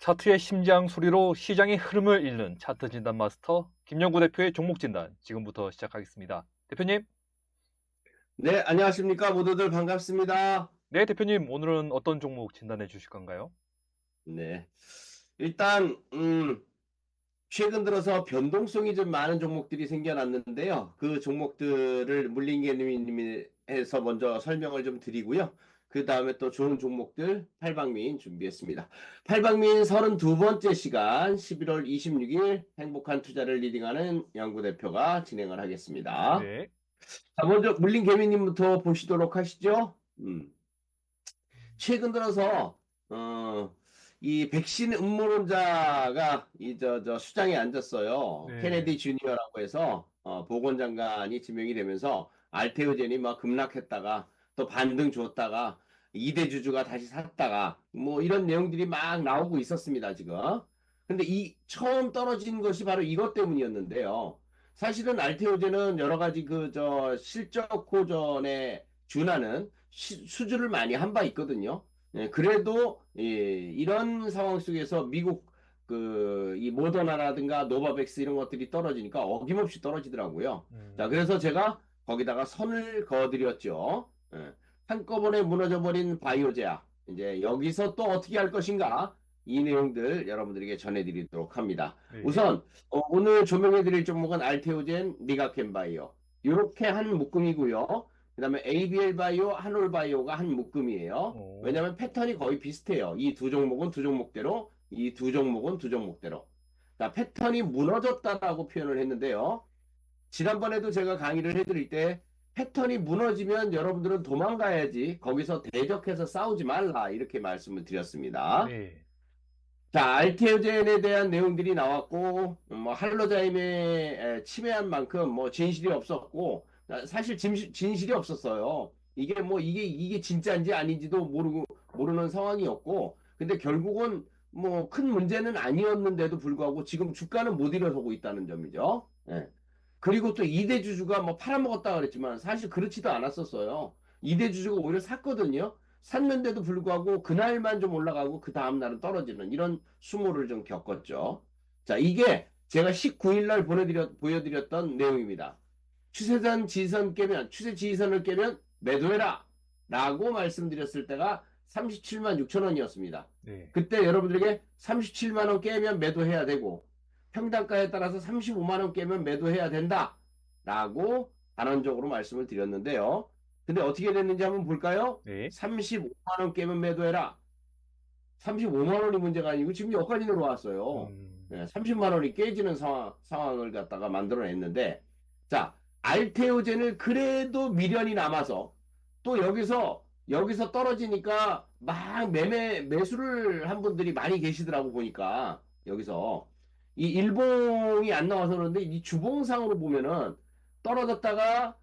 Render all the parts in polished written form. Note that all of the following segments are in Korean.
차트의 심장 소리로 시장의 흐름을 읽는 차트 진단 마스터 김영구 대표의 종목 진단 지금부터 시작하겠습니다. 대표님. 네, 안녕하십니까. 모두들 반갑습니다. 네, 대표님. 오늘은 어떤 종목 진단해 주실 건가요? 네. 일단, 최근 들어서 변동성이 좀 많은 종목들이 생겨났는데요. 그 종목들을 물린개님이 해서 먼저 설명을 좀 드리고요. 그 다음에 또 좋은 종목들 팔방미인 준비했습니다. 팔방미인 32번째 시간 11월 26일 행복한 투자를 리딩하는 연구 대표가 진행을 하겠습니다. 네. 자, 먼저 물린개미님부터 보시도록 하시죠. 최근 들어서 이 백신 음모론자가 저 수장에 앉았어요. 네. 케네디 주니어라고 해서 보건장관이 지명이 되면서 알테오젠이 막 급락했다가 또 반등 줬다가 이대주주가 다시 샀다가 뭐 이런 내용들이 막 나오고 있었습니다, 지금. 근데 이 처음 떨어진 것이 바로 이것 때문이었는데요. 사실은 알테오젠은 여러 가지 그 저 실적 호전에 준하는 수주를 많이 한 바 있거든요. 예, 그래도 이런 상황 속에서 미국 그 이 모더나라든가 노바백스 이런 것들이 떨어지니까 어김없이 떨어지더라고요. 자, 음, 그래서 제가 거기다가 선을 그어드렸죠. 예, 한꺼번에 무너져버린 바이오제약. 이제 여기서 또 어떻게 할 것인가? 이 내용들 여러분들에게 전해드리도록 합니다. 네. 우선 오늘 조명해드릴 종목은 알테오젠, 니가켄바이오. 이렇게 한 묶음이고요. 그다음에 ABL 바이오, 한올 바이오가 한 묶음이에요. 오, 왜냐하면 패턴이 거의 비슷해요. 이 두 종목은 두 종목대로, 이 두 종목은 두 종목대로. 자, 패턴이 무너졌다라고 표현을 했는데요. 지난번에도 제가 강의를 해드릴 때 패턴이 무너지면 여러분들은 도망가야지 거기서 대적해서 싸우지 말라 이렇게 말씀을 드렸습니다. 네. 자, 알테오젠에 대한 내용들이 나왔고, 뭐, 할로자임에 침해한 만큼, 뭐, 진실이 없었고, 사실 진실이 없었어요. 이게 뭐, 이게 진짜인지 아닌지도 모르는 상황이었고, 근데 결국은 뭐, 큰 문제는 아니었는데도 불구하고 지금 주가는 못 일어서고 있다는 점이죠. 예. 그리고 또 이대주주가 뭐 팔아먹었다 그랬지만 사실 그렇지도 않았었어요. 이대주주가 오히려 샀거든요. 샀는데도 불구하고 그날만 좀 올라가고 그 다음날은 떨어지는 이런 수모를 좀 겪었죠. 자, 이게 제가 19일 날 보여드렸던 내용입니다. 추세선 지선 깨면, 추세 지선을 깨면 매도해라! 라고 말씀드렸을 때가 37만 6천 원이었습니다. 네. 그때 여러분들에게 37만 원 깨면 매도해야 되고, 평단가에 따라서 35만 원 깨면 매도해야 된다. 라고 단언적으로 말씀을 드렸는데요. 근데 어떻게 됐는지 한번 볼까요? 네. 35만 원 깨면 매도해라. 35만 원이 문제가 아니고 지금 여기까지 내려왔어요. 음, 네, 30만 원이 깨지는 상황을 갖다가 만들어냈는데, 자, 알테오젠을 그래도 미련이 남아서 또 여기서 떨어지니까 막 매수를 한 분들이 많이 계시더라고 보니까 여기서 이 일봉이 안 나와서 그런데 이 주봉상으로 보면은 떨어졌다가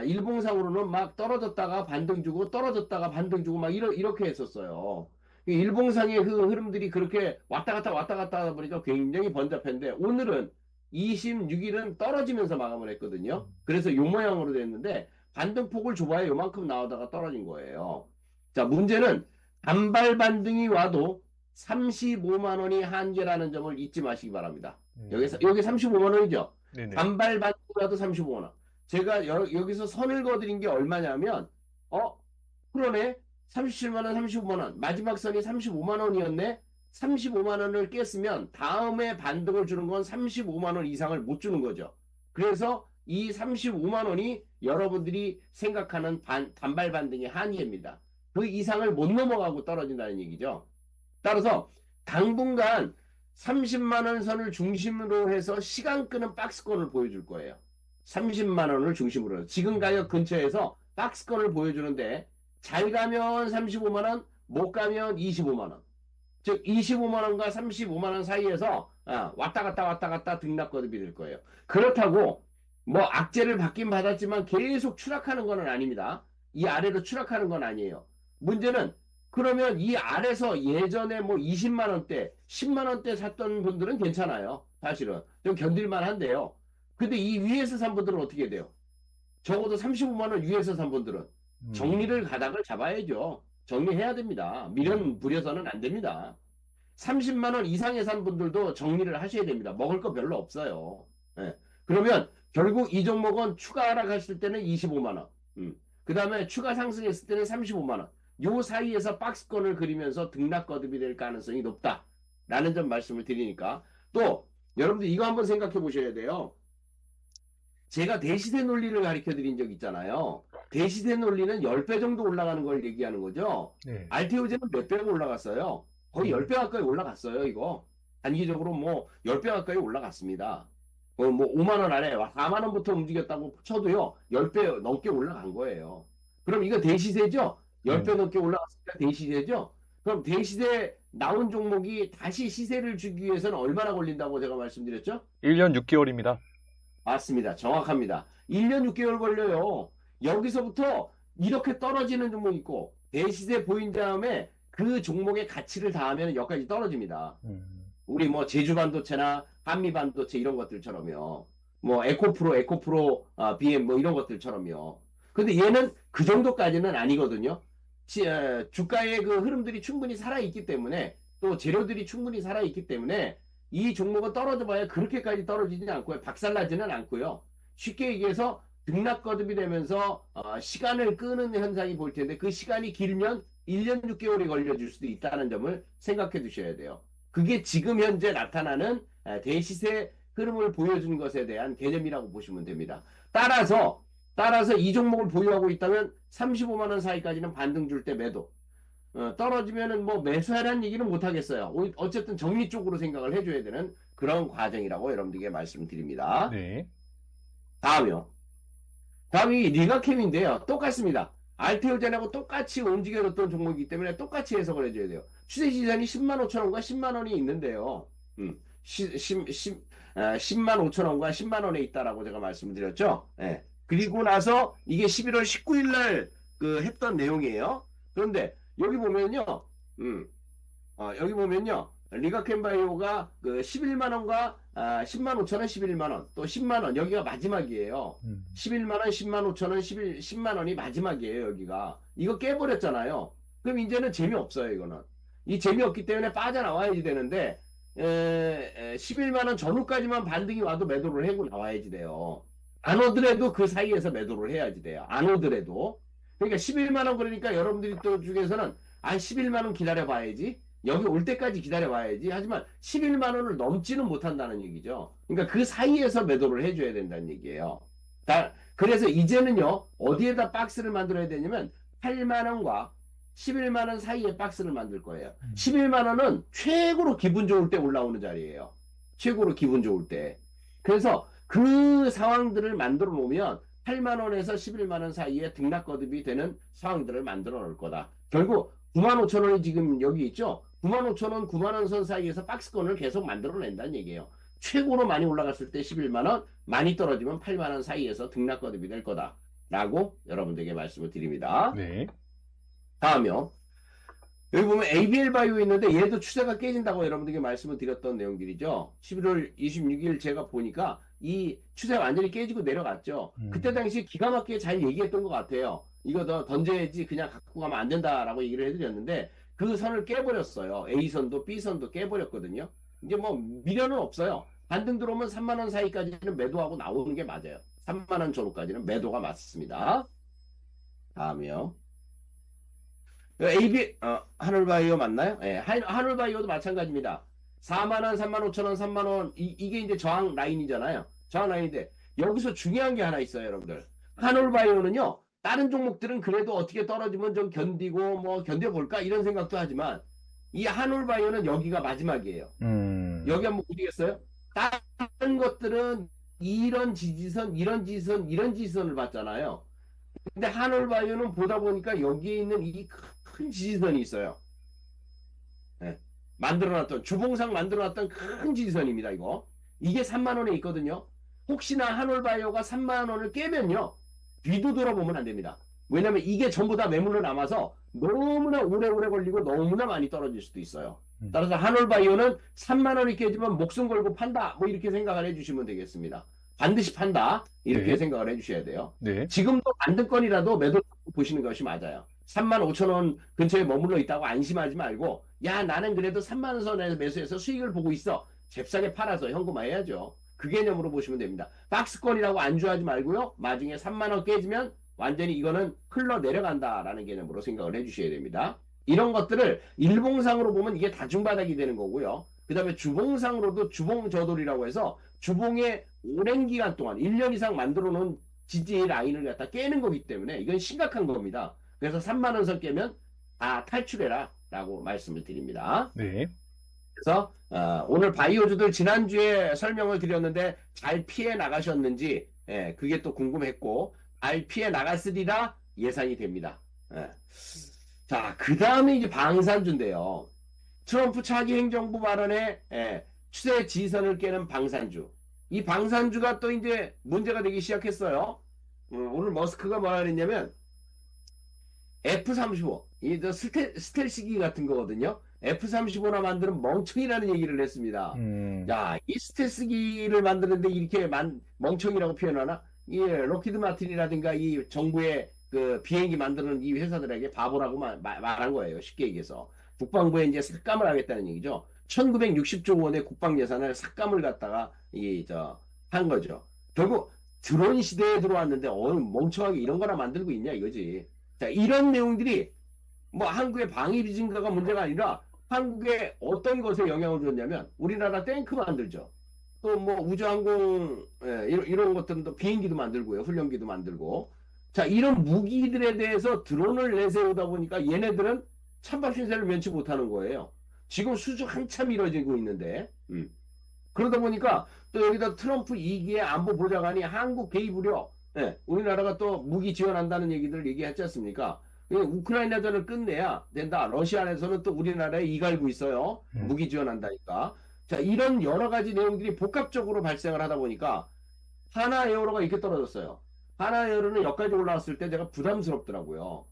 일봉상으로는 막 떨어졌다가 반등 주고 떨어졌다가 반등 주고 막 이렇게 했었어요. 이 일봉상의 그 흐름들이 그렇게 왔다 갔다 하다 보니까 굉장히 번잡한데 오늘은 26일은 떨어지면서 마감을 했거든요. 음, 그래서 요 모양으로 됐는데 반등폭을 좁아야 요만큼 나오다가 떨어진 거예요. 자, 문제는 단발 반등이 와도 35만 원이 한계라는 점을 잊지 마시기 바랍니다. 여기 음, 35만 원이죠. 네네. 단발 반등이 와도 35만 원. 제가 여기서 선을 그어드린 게 얼마냐면 어 그러네. 37만 원, 35만 원. 마지막 선이 35만 원이었네. 35만 원을 깼으면 다음에 반등을 주는 건 35만 원 이상을 못 주는 거죠. 그래서 이 35만 원이 여러분들이 생각하는 단발 반등의 한계입니다. 그 이상을 못 넘어가고 떨어진다는 얘기죠. 따라서 당분간 30만 원 선을 중심으로 해서 시간 끄는 박스권을 보여줄 거예요. 30만 원을 중심으로 해서 지금 가격 음, 근처에서 박스권을 보여주는데 잘 가면 35만 원, 못 가면 25만 원. 즉 25만 원과 35만 원 사이에서 왔다 갔다 등락거듭이 될 거예요. 그렇다고 뭐 악재를 받긴 받았지만 계속 추락하는 건 아닙니다. 이 아래로 추락하는 건 아니에요. 문제는 그러면 이 아래서 예전에 뭐 20만 원대, 10만 원대 샀던 분들은 괜찮아요. 사실은 좀 견딜만 한데요. 근데 이 위에서 산 분들은 어떻게 돼요? 적어도 35만 원 위에서 산 분들은 정리를 음, 가닥을 잡아야죠. 정리해야 됩니다. 미련 음, 부려서는 안 됩니다. 30만 원 이상에 산 분들도 정리를 하셔야 됩니다. 먹을 거 별로 없어요. 예. 그러면 결국 이 종목은 추가 하락했을 때는 25만 원. 그 다음에 추가 상승했을 때는 35만 원. 요 사이에서 박스권을 그리면서 등락 거듭이 될 가능성이 높다라는 점 말씀을 드리니까 또 여러분들 이거 한번 생각해 보셔야 돼요. 제가 대시세 논리를 가르쳐 드린 적 있잖아요. 대시세 논리는 10배 정도 올라가는 걸 얘기하는 거죠. 네. RTO제는 몇 배가 올라갔어요? 거의 10배 가까이 올라갔어요, 이거. 단기적으로 뭐 10배 가까이 올라갔습니다. 뭐 5만 원 아래 4만 원부터 움직였다고 쳐도요. 10배 넘게 올라간 거예요. 그럼 이거 대시세죠? 10배 넘게 올라갔으니까 대시세죠? 그럼 대시세 나온 종목이 다시 시세를 주기 위해서는 얼마나 걸린다고 제가 말씀드렸죠? 1년 6개월입니다. 맞습니다. 정확합니다. 1년 6개월 걸려요. 여기서부터 이렇게 떨어지는 종목 있고 대시세 보인 다음에 그 종목의 가치를 다하면 여기까지 떨어집니다. 우리 뭐 제주반도체나 한미반도체 이런 것들처럼요. 뭐 에코프로, BM 뭐 이런 것들처럼요. 근데 얘는 그 정도까지는 아니거든요. 주가의 그 흐름들이 충분히 살아있기 때문에 또 재료들이 충분히 살아있기 때문에 이 종목은 떨어져 봐야 그렇게까지 떨어지지 않고요. 박살나지는 않고요. 쉽게 얘기해서 등락 거듭이 되면서 시간을 끄는 현상이 보일 텐데 그 시간이 길면 1년 6개월이 걸려줄 수도 있다는 점을 생각해 두셔야 돼요. 그게 지금 현재 나타나는 대시세 흐름을 보여주는 것에 대한 개념이라고 보시면 됩니다. 따라서 이 종목을 보유하고 있다면 35만 원 사이까지는 반등 줄 때 매도. 떨어지면은 뭐 매수하라는 얘기는 못 하겠어요. 어쨌든 정리 쪽으로 생각을 해줘야 되는 그런 과정이라고 여러분들에게 말씀드립니다. 네. 다음이 리가캠인데요. 똑같습니다. 알테오젠하고 똑같이 움직여줬던 종목이기 때문에 똑같이 해석을 해줘야 돼요. 추세지선이 10만 5천 원과 10만 원이 있는데요. 10만 5천 원과 10만 원에 있다라고 제가 말씀을 드렸죠. 예. 그리고 나서 이게 11월 19일 날 그 했던 내용이에요. 그런데 여기 보면요. 여기 보면요. 리가캠바이오가 그 11만 원과 10만 5천 원, 11만 원, 또 10만 원 여기가 마지막이에요. 11만 원, 10만 5천 원, 10만 원이 마지막이에요, 여기가. 이거 깨버렸잖아요. 그럼 이제는 재미없어요, 이거는. 이 재미없기 때문에 빠져나와야지 되는데 11만 원 전후까지만 반등이 와도 매도를 하고 나와야지 돼요. 안 오더라도 그 사이에서 매도를 해야지 돼요. 안 오더라도. 그러니까 11만 원 그러니까 여러분들이 또 중에서는 11만 원 기다려 봐야지. 여기 올 때까지 기다려 봐야지. 하지만 11만 원을 넘지는 못한다는 얘기죠. 그러니까 그 사이에서 매도를 해줘야 된다는 얘기예요. 그래서 이제는요. 어디에다 박스를 만들어야 되냐면 8만 원과 11만 원 사이에 박스를 만들 거예요. 11만 원은 최고로 기분 좋을 때 올라오는 자리예요. 최고로 기분 좋을 때. 그래서 그 상황들을 만들어 놓으면 8만 원에서 11만 원 사이에 등락 거듭이 되는 상황들을 만들어 놓을 거다. 결국 9만 5천 원이 지금 여기 있죠. 9만 5천 원, 9만 원 선 사이에서 박스권을 계속 만들어 낸다는 얘기예요. 최고로 많이 올라갔을 때 11만 원, 많이 떨어지면 8만 원 사이에서 등락 거듭이 될 거다. 라고 여러분들에게 말씀을 드립니다. 네. 다음이요. 여기 보면 ABL 바이오 있는데 얘도 추세가 깨진다고 여러분들에게 말씀을 드렸던 내용들이죠. 11월 26일 제가 보니까 이 추세가 완전히 깨지고 내려갔죠. 그때 당시 기가 막히게 잘 얘기했던 것 같아요. 이거 너 던져야지 그냥 갖고 가면 안 된다라고 얘기를 해드렸는데 그 선을 깨버렸어요. A선도 B선도 깨버렸거든요. 이제 뭐 미련은 없어요. 반등 들어오면 3만 원 사이까지는 매도하고 나오는 게 맞아요. 3만 원 전후까지는 매도가 맞습니다. 다음이요. 한올바이오 맞나요? 예, 한올바이오도 마찬가지입니다. 4만원, 3만 5천원, 3만원, 이게 이제 저항 라인이잖아요. 저항 라인인데, 여기서 중요한 게 하나 있어요, 여러분들. 한올바이오는요, 다른 종목들은 그래도 어떻게 떨어지면 좀 견디고, 뭐, 견뎌볼까? 이런 생각도 하지만, 이 한올바이오는 여기가 마지막이에요. 여기 한번 보시겠어요? 다른 것들은 이런 지지선, 이런 지지선, 이런 지지선을 봤잖아요. 근데 한올바이오는 보다 보니까 여기에 있는 이 큰 지지선이 있어요. 네. 만들어놨던 주봉상 만들어놨던 큰 지지선입니다. 이게 3만 원에 있거든요. 혹시나 한올바이오가 3만 원을 깨면요. 뒤도 돌아보면 안 됩니다. 왜냐면 이게 전부 다 매물로 남아서 너무나 오래오래 걸리고 너무나 많이 떨어질 수도 있어요. 따라서 한올바이오는 3만 원이 깨지면 목숨 걸고 판다. 뭐 이렇게 생각을 해주시면 되겠습니다. 반드시 판다. 이렇게 네. 생각을 해주셔야 돼요. 네. 지금도 반등권이라도 매도 보시는 것이 맞아요. 35,000원 근처에 머물러 있다고 안심하지 말고, 야, 나는 그래도 3만 원 선에서 매수해서 수익을 보고 있어. 잽싸게 팔아서 현금화해야죠. 그 개념으로 보시면 됩니다. 박스권이라고 안주하지 말고요. 나중에 3만 원 깨지면 완전히 이거는 흘러 내려간다라는 개념으로 생각을 해주셔야 됩니다. 이런 것들을 일봉상으로 보면 이게 다중바닥이 되는 거고요. 그 다음에 주봉상으로도 주봉 저돌이라고 해서 주봉에 오랜 기간 동안 1년 이상 만들어 놓은 지지 라인을 갖다 깨는 거기 때문에 이건 심각한 겁니다. 그래서 3만 원 선 깨면 다 탈출해라 라고 말씀을 드립니다. 네. 그래서 오늘 바이오주들 지난주에 설명을 드렸는데 잘 피해 나가셨는지 그게 또 궁금했고 잘 피해 나갔으리라 예상이 됩니다. 예. 자, 그 다음에 이제 방산주인데요. 트럼프 차기 행정부 발언에 추세 지선을 깨는 방산주. 이 방산주가 또 이제 문제가 되기 시작했어요. 오늘 머스크가 뭐라 그랬냐면 F-35, 이 스텔스기 같은 거거든요. F-35나 만드는 멍청이라는 얘기를 했습니다. 야, 이 스텔스기를 만드는데 이렇게 멍청이라고 표현하나? 이 록히드 마틴이라든가 이 정부의 그 비행기 만드는 이 회사들에게 바보라고 말한 거예요. 쉽게 얘기해서. 국방부에 이제 삭감을 하겠다는 얘기죠. 1960조 원의 국방 예산을 삭감을 갖다가 한 거죠. 결국 드론 시대에 들어왔는데 멍청하게 이런 거나 만들고 있냐 이거지. 자, 이런 내용들이 뭐 한국의 방위비 증가가 문제가 아니라 한국에 어떤 것에 영향을 줬냐면 우리나라 탱크 만들죠. 또 뭐 우주항공 이런 것들은 비행기도 만들고요. 훈련기도 만들고. 자, 이런 무기들에 대해서 드론을 내세우다 보니까 얘네들은 찬밥 신세를 면치 못하는 거예요. 지금 수주 한참 이뤄지고 있는데 그러다 보니까 또 여기다 트럼프 2기의 안보보좌관이 한국 개입 우려 우리나라가 또 무기 지원한다는 얘기들 얘기했지 않습니까? 우크라이나전을 끝내야 된다. 러시아에서는 또 우리나라에 이갈고 있어요. 무기 지원한다니까. 자, 이런 여러 가지 내용들이 복합적으로 발생을 하다 보니까 하나에어로가 이렇게 떨어졌어요. 하나에어로는 여기까지 올라왔을 때 제가 부담스럽더라고요.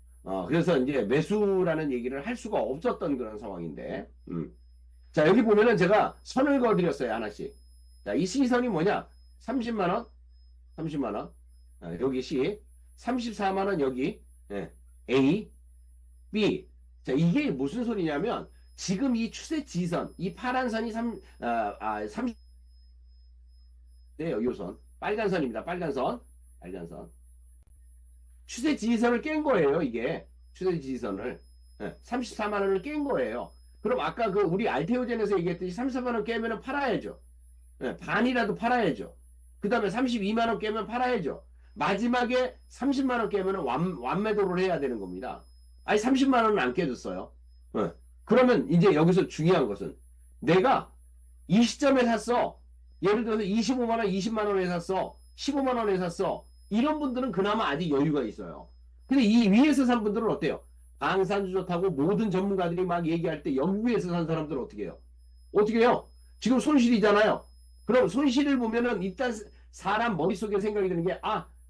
그래서 이제 매수라는 얘기를 할 수가 없었던 그런 상황인데. 자, 여기 보면은 제가 선을 그어드렸어요. 하나씩. 자, 이 C선이 뭐냐? 30만원, 30만원. 여기 C. 34만원 여기. A, B. 자, 이게 무슨 소리냐면, 지금 이 추세 지선, 이 파란 선이 30, 네, 요 선. 빨간 선입니다. 빨간 선. 빨간 선. 추세 지지선을 깬 거예요, 이게. 추세 지지선을. 34만원을 깬 거예요. 그럼 아까 그 우리 알테오젠에서 얘기했듯이 34만원 깨면은 팔아야죠. 반이라도 팔아야죠. 그 다음에 32만원 깨면 팔아야죠. 마지막에 30만원 깨면은 완매도를 해야 되는 겁니다. 아니, 30만원은 안 깨졌어요. 그러면 이제 여기서 중요한 것은 내가 이 시점에 샀어. 예를 들어서 25만원, 20만원에 샀어. 15만원에 샀어. 이런 분들은 그나마 아직 여유가 있어요. 근데 이 위에서 산 분들은 어때요? 방산주 좋다고 모든 전문가들이 막 얘기할 때 여기 위에서 산 사람들은 어떻게 해요? 어떻게 해요? 지금 손실이잖아요. 그럼 손실을 보면은 일단 사람 머릿속에 생각이 드는 게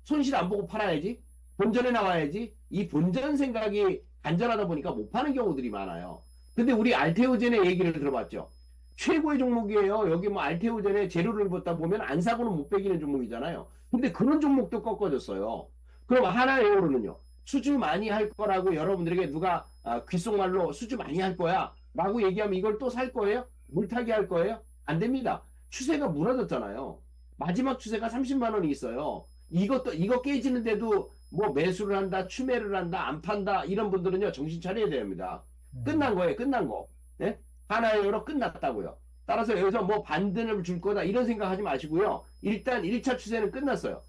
손실 안 보고 팔아야지. 본전에 나와야지. 이 본전 생각이 간절하다 보니까 못 파는 경우들이 많아요. 근데 우리 알테오젠의 얘기를 들어봤죠. 최고의 종목이에요. 여기 뭐 알테오젠의 재료를 보다 보면 안 사고는 못 빼기는 종목이잖아요. 근데 그런 종목도 꺾어졌어요. 그럼 하나에어로는요. 수주 많이 할 거라고 여러분들에게 누가 귓속말로 수주 많이 할 거야 라고 얘기하면 이걸 또 살 거예요? 물타기 할 거예요? 안 됩니다. 추세가 무너졌잖아요. 마지막 추세가 30만 원이 있어요. 이거 깨지는데도 뭐 매수를 한다, 추매를 한다, 안 판다 이런 분들은요 정신 차려야 됩니다. 끝난 거예요, 끝난 거. 네? 하나에어로 끝났다고요. 따라서 여기서 뭐 반등을 줄 거다 이런 생각하지 마시고요. 일단 1차 추세는 끝났어요.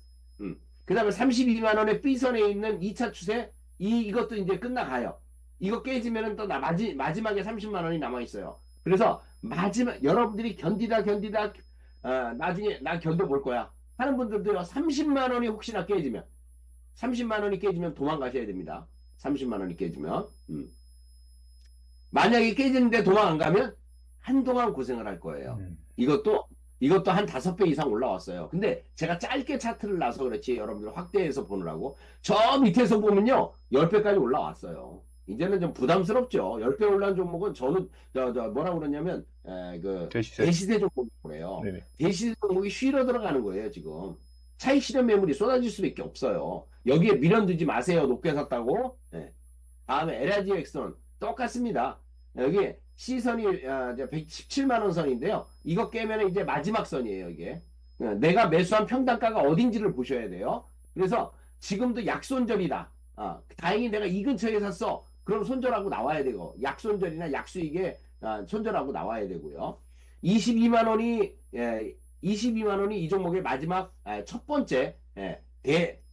그 다음에 32만 원의 B선에 있는 2차 추세 이것도 이제 끝나가요. 이거 깨지면은 또 마지막에 30만 원이 남아 있어요. 그래서 여러분들이 견디다 나중에 나 견뎌볼 거야 하는 분들도요 30만 원이 혹시나 깨지면 30만 원이 깨지면 도망가셔야 됩니다. 30만 원이 깨지면 만약에 깨지는데 도망 안 가면 한동안 고생을 할 거예요. 이것도 한 5배 이상 올라왔어요. 근데 제가 짧게 차트를 놔서 그렇지 여러분들 확대해서 보느라고 저 밑에서 보면요 10배까지 올라왔어요. 이제는 좀 부담스럽죠. 10배 올라온 종목은 저는 뭐라고 그러냐면 대시세 종목이래요. 대시세 종목이 쉬러 들어가는 거예요. 지금 차익 실현 매물이 쏟아질 수밖에 없어요. 여기에 미련 두지 마세요. 높게 샀다고. 다음에 LG 엑선 똑같습니다. 여기 C선이 117만 원 선인데요. 이거 깨면 이제 마지막 선이에요, 이게. 내가 매수한 평단가가 어딘지를 보셔야 돼요. 그래서 지금도 약손절이다. 다행히 내가 이 근처에 샀어. 그럼 손절하고 나와야 되고, 약손절이나 약수익에 손절하고 나와야 되고요. 22만 원이 22만 원이 이 종목의 마지막 첫 번째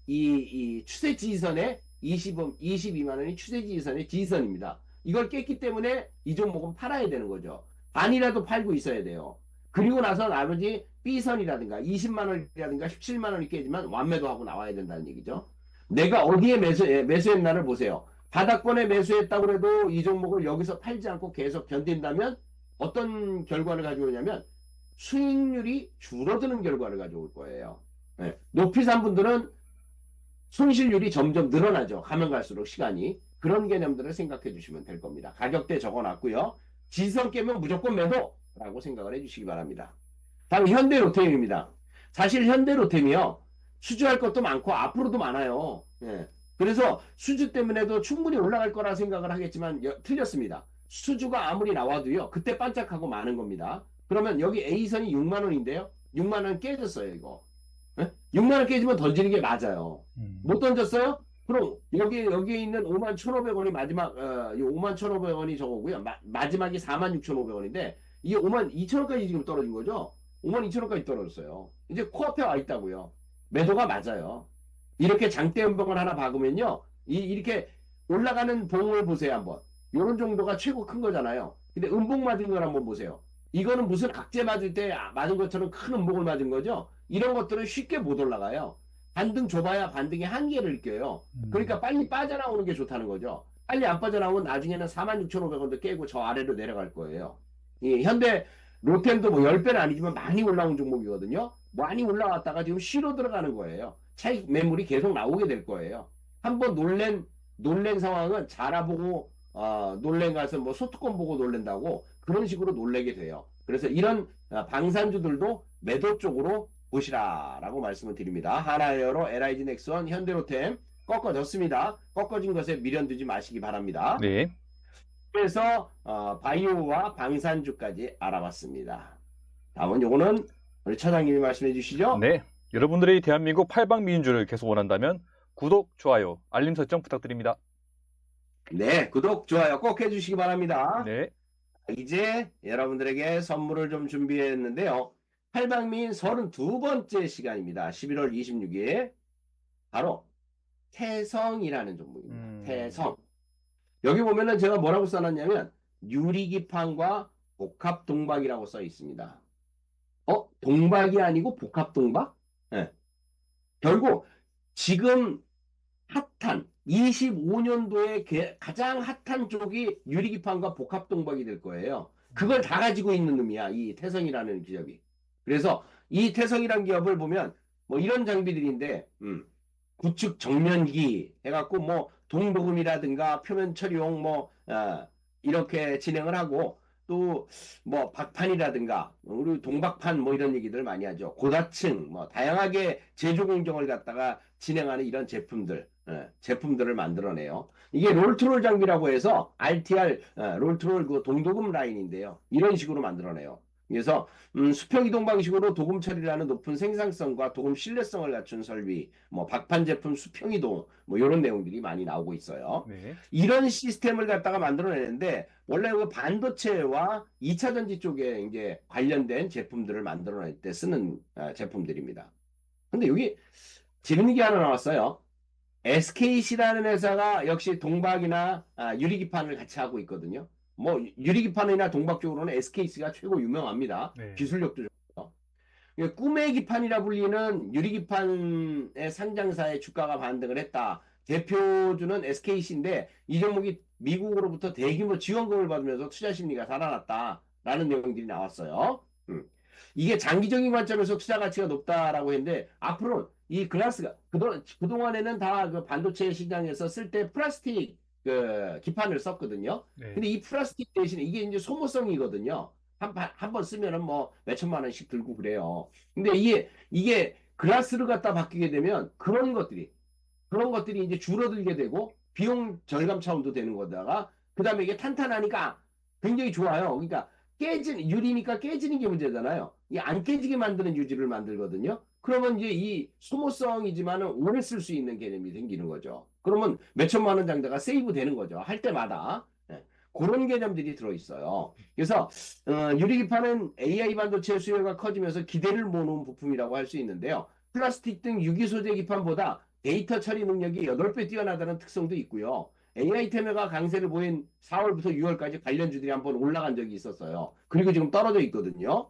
이 추세 지지선의 22만 원이 추세 지지선의 지지선입니다. 이걸 깼기 때문에 이 종목은 팔아야 되는 거죠. 반이라도 팔고 있어야 돼요. 그리고 나서 나머지 B선이라든가 20만 원이라든가 17만 원이 깨지만 완매도 하고 나와야 된다는 얘기죠. 내가 어디에 매수했나를 보세요. 바닥권에 매수했다고 해도 이 종목을 여기서 팔지 않고 계속 견딘다면 어떤 결과를 가져오냐면 수익률이 줄어드는 결과를 가져올 거예요. 높이 산 분들은 손실률이 점점 늘어나죠. 가면 갈수록 시간이. 그런 개념들을 생각해 주시면 될 겁니다. 가격대 적어놨고요. 지지선 깨면 무조건 매도라고 생각을 해주시기 바랍니다. 다음 현대로템입니다. 사실 현대로템이요. 수주할 것도 많고 앞으로도 많아요. 그래서 수주 때문에도 충분히 올라갈 거라 생각을 하겠지만 틀렸습니다. 수주가 아무리 나와도요. 그때 반짝하고 마는 겁니다. 그러면 여기 A선이 6만 원인데요. 6만 원 깨졌어요, 이거. 6만 원 깨지면 던지는 게 맞아요. 못 던졌어요? 그럼 여기에 있는 5만 1,500원이 마지막 5만 1,500원이 저거고요. 마지막이 4만 6,500원인데 이게 5만 2천원까지 지금 떨어진 거죠. 5만 2천원까지 떨어졌어요. 이제 코앞에 와 있다고요. 매도가 맞아요. 이렇게 장대 음봉을 하나 박으면요. 이렇게 올라가는 봉을 보세요, 한번. 요런 정도가 최고 큰 거잖아요. 근데 음봉 맞은 걸 한번 보세요. 이거는 무슨 악재 맞을 때 맞은 것처럼 큰 음봉을 맞은 거죠. 이런 것들은 쉽게 못 올라가요. 반등 줘봐야 반등의 한계를 느껴요. 그러니까 빨리 빠져나오는 게 좋다는 거죠. 빨리 안 빠져나오면 나중에는 46,500원도 깨고 저 아래로 내려갈 거예요. 이 현대 로템도 뭐 10배는 아니지만 많이 올라온 종목이거든요. 많이 올라왔다가 지금 쉬로 들어가는 거예요. 차익 매물이 계속 나오게 될 거예요. 한번 놀랜 상황은 자라보고 놀랜 가서 뭐 소트콘 보고 놀랜다고 그런 식으로 놀래게 돼요. 그래서 이런 방산주들도 매도 쪽으로 보시라라고 말씀을 드립니다. 하나에어로, LIG 넥슨, 현대로템 꺾어졌습니다. 꺾어진 것에 미련 두지 마시기 바랍니다. 네. 그래서 바이오와 방산주까지 알아봤습니다. 다음은 요거는 우리 차장님이 말씀해 주시죠. 네. 여러분들이 대한민국 팔방미인주를 계속 원한다면 구독, 좋아요, 알림 설정 부탁드립니다. 네, 구독, 좋아요 꼭 해주시기 바랍니다. 네. 이제 여러분들에게 선물을 좀 준비했는데요. 팔방미인 32번째 시간입니다. 11월 26일 바로 태성이라는 종목입니다. 태성. 여기 보면은 제가 뭐라고 써놨냐면 유리기판과 복합동박이라고 써 있습니다. 동박이 아니고 복합동박? 네. 결국 지금 핫한 25년도에 가장 핫한 쪽이 유리기판과 복합동박이 될 거예요. 그걸 다 가지고 있는 놈이야. 이 태성이라는 기업이. 그래서 이 태성이라는 기업을 보면 뭐 이런 장비들인데 구축 정면기 해갖고 뭐 동도금이라든가 표면 처리용 뭐 이렇게 진행을 하고 또 뭐 박판이라든가 우리 동박판 뭐 이런 얘기들 많이 하죠. 고다층 뭐 다양하게 제조 공정을 갖다가 진행하는 이런 제품들을 만들어내요. 이게 롤트롤 장비라고 해서 RTR 롤트롤 그 동도금 라인인데요. 이런 식으로 만들어내요. 그래서 수평 이동 방식으로 도금 처리라는 높은 생산성과 도금 신뢰성을 갖춘 설비, 뭐 박판 제품 수평 이동, 뭐 이런 내용들이 많이 나오고 있어요. 네. 이런 시스템을 갖다가 만들어내는데 원래 그 반도체와 2차 전지 쪽에 이제 관련된 제품들을 만들어낼 때 쓰는 제품들입니다. 근데 여기 재밌는 게 하나 나왔어요. SKC라는 회사가 역시 동박이나 유리기판을 같이 하고 있거든요. 뭐 유리기판이나 동박 쪽으로는 SKC가 최고 유명합니다. 네. 기술력도 좋고요. 꿈의 기판이라 불리는 유리기판의 상장사의 주가가 반등을 했다. 대표주는 SKC인데 이 종목이 미국으로부터 대규모 지원금을 받으면서 투자 심리가 살아났다라는 내용들이 나왔어요. 이게 장기적인 관점에서 투자 가치가 높다라고 했는데 앞으로 이 글라스가 그동안에는 다 그 반도체 시장에서 쓸 때 플라스틱 그 기판을 썼거든요. 네. 근데 이 플라스틱 대신에 이게 이제 소모성이거든요. 한 번 쓰면은 뭐 몇천만 원씩 들고 그래요. 근데 이게 글라스를 갖다 바뀌게 되면 그런 것들이 이제 줄어들게 되고 비용 절감 차원도 되는 거다가 그다음에 이게 탄탄하니까 굉장히 좋아요. 그러니까 유리니까 깨지는 게 문제잖아요. 이 안 깨지게 만드는 유지를 만들거든요. 그러면 이제 이 소모성이지만은 오래 쓸 수 있는 개념이 생기는 거죠. 그러면 몇 천만 원 장자가 세이브 되는 거죠. 할 때마다. 예. 그런 개념들이 들어있어요. 그래서 유리기판은 AI 반도체 수요가 커지면서 기대를 모으는 부품이라고 할 수 있는데요. 플라스틱 등 유기 소재 기판보다 데이터 처리 능력이 8배 뛰어나다는 특성도 있고요. AI 테마가 강세를 보인 4월부터 6월까지 관련주들이 한번 올라간 적이 있었어요. 그리고 지금 떨어져 있거든요.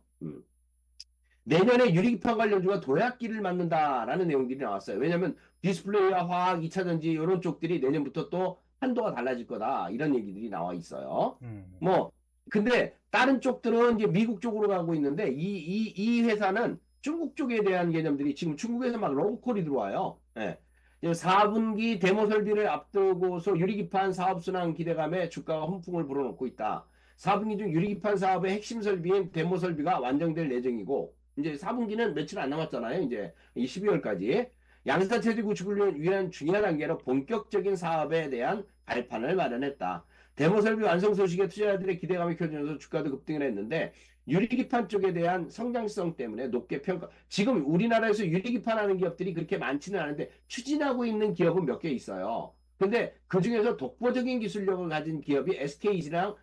내년에 유리기판 관련주가 도약기를 맞는다라는 내용들이 나왔어요. 왜냐하면 디스플레이와 화학, 2차전지 이런 쪽들이 내년부터 또 한도가 달라질 거다. 이런 얘기들이 나와 있어요. 뭐 근데 다른 쪽들은 이제 미국 쪽으로 가고 있는데 이 회사는 중국 쪽에 대한 개념들이 지금 중국에서 막 러브콜이 들어와요. 예. 4분기 데모 설비를 앞두고서 유리기판 사업 순환 기대감에 주가가 훈풍을 불어넣고 있다. 4분기 중 유리기판 사업의 핵심 설비인 데모 설비가 완성될 예정이고 이제 4분기는 며칠 안 남았잖아요. 이제 이 12월까지. 양산 체제 구축을 위한 중요한 단계로 본격적인 사업에 대한 발판을 마련했다. 데모 설비 완성 소식에 투자자들의 기대감이 켜지면서 주가도 급등을 했는데 유리기판 쪽에 대한 성장성 때문에 높게 평가. 지금 우리나라에서 유리기판 하는 기업들이 그렇게 많지는 않은데 추진하고 있는 기업은 몇 개 있어요. 근데 그 중에서 독보적인 기술력을 가진 기업이 SKC랑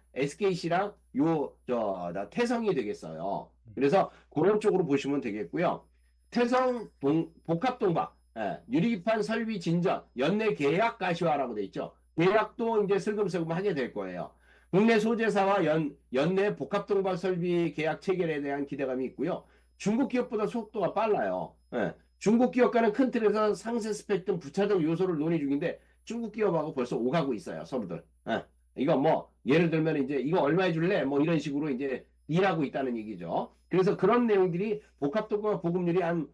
태성이 되겠어요. 그래서 그런 쪽으로 보시면 되겠고요. 복합동박, 유리기판 설비 진전, 연내 계약 가시화라고 돼 있죠. 계약도 이제 슬금슬금 하게 될 거예요. 국내 소재사와 연내 복합동박 설비 계약 체결에 대한 기대감이 있고요. 중국 기업보다 속도가 빨라요. 중국 기업과는 큰 틀에서 상세 스펙 등 부차적 요소를 논의 중인데 중국 기업하고 벌써 오가고 있어요. 서로들. 이거 뭐 예를 들면 이제 이거 얼마에 줄래? 뭐 이런 식으로 이제 일하고 있다는 얘기죠. 그래서 그런 내용들이 복합동박 보급률이 한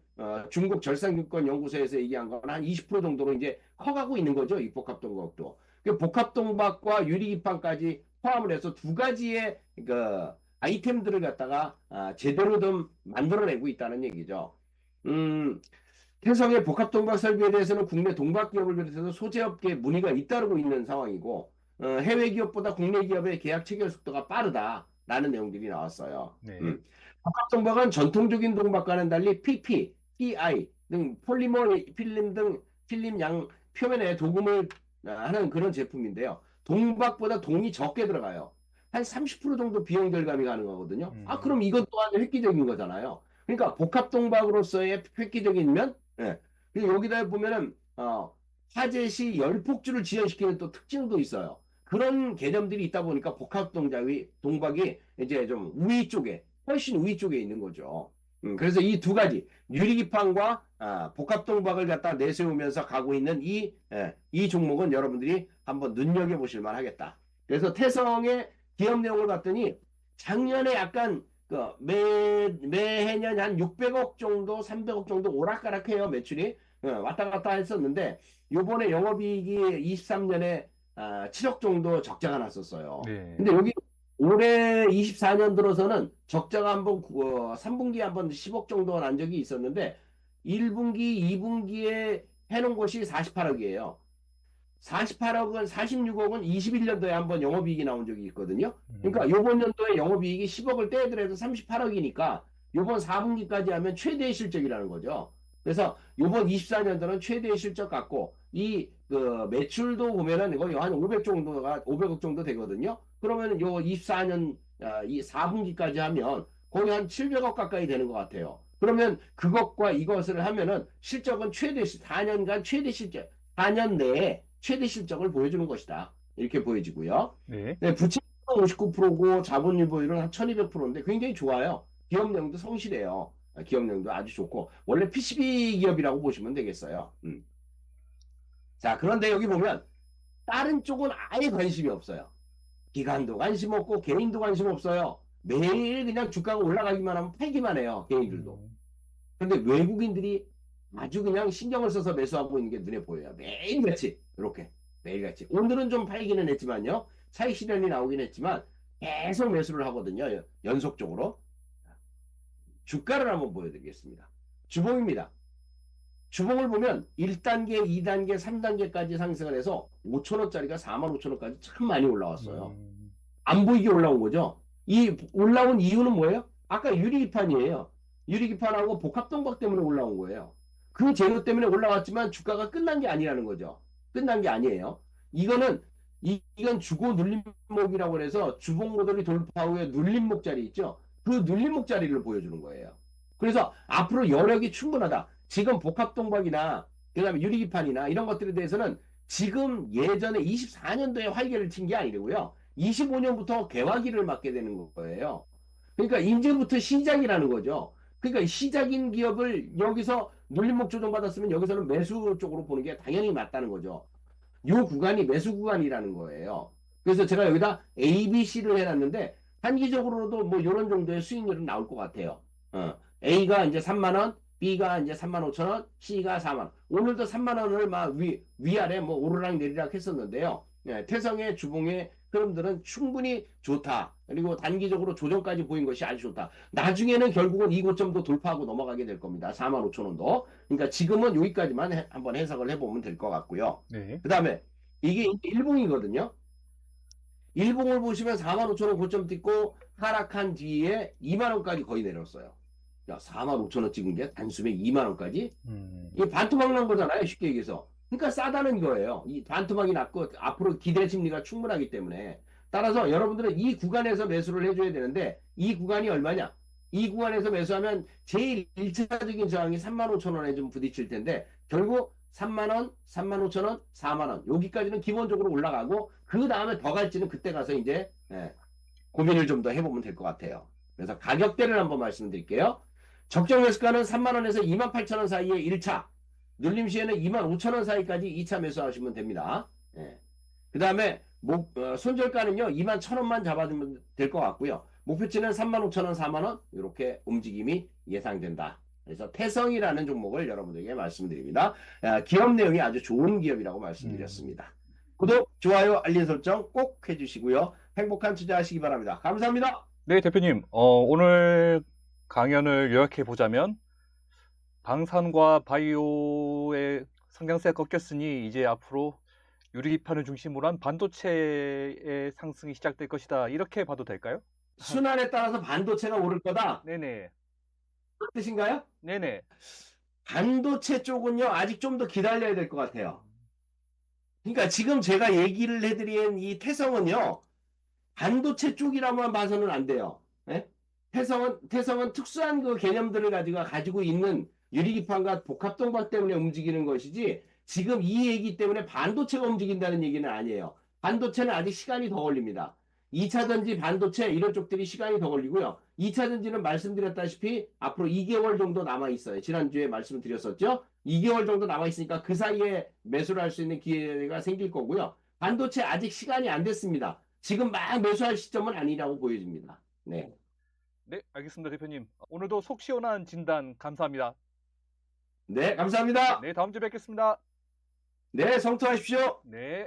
중국 절상증권 연구소에서 얘기한 건 한 20% 정도로 이제 커가고 있는 거죠. 이 복합동박도. 그 복합동박과 유리기판까지 포함을 해서 두 가지의 그 아이템들을 갖다가 제대로 좀 만들어내고 있다는 얘기죠. 태성의 복합동박 설비에 대해서는 국내 동박 기업을 비롯해서 소재업계 문의가 잇따르고 있는 상황이고 해외 기업보다 국내 기업의 계약 체결 속도가 빠르다라는 내용들이 나왔어요. 네. 복합동박은 전통적인 동박과는 달리 PP, PI 등 폴리머 필름 등 필름 양 표면에 도금을 하는 그런 제품인데요. 동박보다 동이 적게 들어가요. 한 30% 정도 비용 절감이 가능하거든요. 그럼 이것 또한 획기적인 거잖아요. 그러니까 복합동박으로서의 획기적인 면, 그리고 여기다 보면은 화재 시 열폭주를 지연시키는 또 특징도 있어요. 그런 개념들이 있다 보니까 동박이 이제 좀 우위 쪽에 훨씬 우위 쪽에 있는 거죠. 그래서 이 두 가지 유리기판과 복합동박을 갖다 내세우면서 가고 있는 이 종목은 여러분들이 한번 눈여겨보실 만하겠다. 그래서 태성의 기업 내용을 봤더니 작년에 약간 매해년 한 600억 정도, 300억 정도 오락가락해요. 매출이 왔다 갔다 했었는데 요번에 영업이익이 23년에 7억 정도 적자가 났었어요. 네. 근데 여기 올해 24년 들어서는 적자가 한번 3분기에 한번 10억 정도 난 적이 있었는데 1분기, 2분기에 해놓은 것이 48억이에요. 48억은 46억은 21년도에 한번 영업이익이 나온 적이 있거든요. 그러니까 요번 연도에 영업이익이 10억을 떼더라도 38억이니까 요번 4분기까지 하면 최대의 실적이라는 거죠. 그래서 요번 24년도는 최대의 실적 같고 그 매출도 보면은 거의 한 500억 정도 되거든요. 그러면 요 24년 이 4분기까지 하면 거의 한 700억 가까이 되는 것 같아요. 그러면 그것과 이것을 하면은 실적은 4년간 최대 실적, 4년 내에 최대 실적을 보여주는 것이다. 이렇게 보여지고요. 네. 네, 부채 59%고 자본율 보유는 한 1200%인데 굉장히 좋아요. 기업령도 성실해요. 기업령도 아주 좋고 원래 PCB 기업이라고 보시면 되겠어요. 자, 그런데 여기 보면 다른 쪽은 아예 관심이 없어요. 기관도 관심 없고 개인도 관심 없어요. 매일 그냥 주가가 올라가기만 하면 팔기만 해요. 개인들도. 근데 외국인들이 아주 그냥 신경을 써서 매수하고 있는 게 눈에 보여요. 매일같이 이렇게 매일같이. 오늘은 좀 팔기는 했지만요. 차익 실현이 나오긴 했지만 계속 매수를 하거든요. 연속적으로. 주가를 한번 보여드리겠습니다. 주봉입니다. 주봉을 보면 1단계, 2단계, 3단계까지 상승을 해서 5천 원짜리가 4만 5천 원까지 참 많이 올라왔어요. 안 보이게 올라온 거죠. 이 올라온 이유는 뭐예요? 아까 유리기판이에요. 유리기판하고 복합동박 때문에 올라온 거예요. 그 재료 때문에 올라왔지만 주가가 끝난 게 아니라는 거죠. 끝난 게 아니에요. 이거는 이건 주고 눌림목이라고 해서 주봉 모델이 돌파 후에 눌림목 자리 있죠. 그 눌림목 자리를 보여주는 거예요. 그래서 앞으로 여력이 충분하다. 지금 복합동박이나 그다음에 유리기판이나 이런 것들에 대해서는 지금 예전에 24년도에 활개를 친 게 아니고요. 25년부터 개화기를 맞게 되는 거예요. 그러니까 이제부터 시작이라는 거죠. 그러니까 시작인 기업을 여기서 눌림목 조정받았으면 여기서는 매수 쪽으로 보는 게 당연히 맞다는 거죠. 요 구간이 매수 구간이라는 거예요. 그래서 제가 여기다 A, B, C를 해놨는데 단기적으로도 뭐 이런 정도의 수익률은 나올 것 같아요. A가 이제 3만 원, B가 이제 3만 5천 원, C가 4만 원. 오늘도 3만 원을 막 위아래 뭐 오르락 내리락 했었는데요. 예, 태성의 주봉의 흐름들은 충분히 좋다. 그리고 단기적으로 조정까지 보인 것이 아주 좋다. 나중에는 결국은 이 고점도 돌파하고 넘어가게 될 겁니다. 4만 5천 원도. 그러니까 지금은 여기까지만 한번 해석을 해보면 될 것 같고요. 네. 그 다음에 이게 일봉이거든요. 일봉을 보시면 4만 5천 원 고점 찍고 하락한 뒤에 2만 원까지 거의 내렸어요. 야, 4만 5천 원 찍은 게 단숨에 2만 원까지? 이게 반토막 난 거잖아요, 쉽게 얘기해서. 그러니까 싸다는 거예요. 이 반토막이 났고 앞으로 기대 심리가 충분하기 때문에. 따라서 여러분들은 이 구간에서 매수를 해줘야 되는데 이 구간이 얼마냐? 이 구간에서 매수하면 제일 1차적인 저항이 3만 5천 원에 좀 부딪힐 텐데 결국 3만 원, 3만 5천 원, 4만 원 여기까지는 기본적으로 올라가고 그 다음에 더 갈지는 그때 가서 이제 고민을 좀 더 해보면 될 것 같아요. 그래서 가격대를 한번 말씀드릴게요. 적정 매수가는 3만 원에서 2만 8천 원 사이에 1차, 눌림 시에는 2만 5천 원 사이까지 2차 매수하시면 됩니다. 그 다음에 손절가는요 2만 1천 원만 잡아주면 될 것 같고요. 목표치는 3만 5천 원, 4만 원 이렇게 움직임이 예상된다. 그래서 태성이라는 종목을 여러분들에게 말씀드립니다. 기업 내용이 아주 좋은 기업이라고 말씀드렸습니다. 구독, 좋아요, 알림 설정 꼭 해주시고요. 행복한 투자하시기 바랍니다. 감사합니다. 네, 대표님. 오늘 강연을 요약해 보자면 방산과 바이오의 성장세가 꺾였으니 이제 앞으로 유리기판을 중심으로 한 반도체의 상승이 시작될 것이다. 이렇게 봐도 될까요? 순환에 따라서 반도체가 오를 거다. 네네. 그런 뜻인가요? 네네. 반도체 쪽은요, 아직 좀 더 기다려야 될 것 같아요. 그러니까 지금 제가 얘기를 해드린 이 태성은요, 반도체 쪽이라만 봐서는 안 돼요. 예? 태성은 특수한 그 개념들을 가지고 있는 유리기판과 복합동박 때문에 움직이는 것이지, 지금 이 얘기 때문에 반도체가 움직인다는 얘기는 아니에요. 반도체는 아직 시간이 더 걸립니다. 2차전지 반도체 이런 쪽들이 시간이 더 걸리고요. 2차전지는 말씀드렸다시피 앞으로 2개월 정도 남아 있어요. 지난주에 말씀드렸었죠. 2개월 정도 남아 있으니까 그 사이에 매수를 할 수 있는 기회가 생길 거고요. 반도체 아직 시간이 안 됐습니다. 지금 막 매수할 시점은 아니라고 보여집니다. 네. 네, 알겠습니다, 대표님. 오늘도 속 시원한 진단 감사합니다. 네, 감사합니다. 네, 다음 주에 뵙겠습니다. 네, 성투하십시오. 네.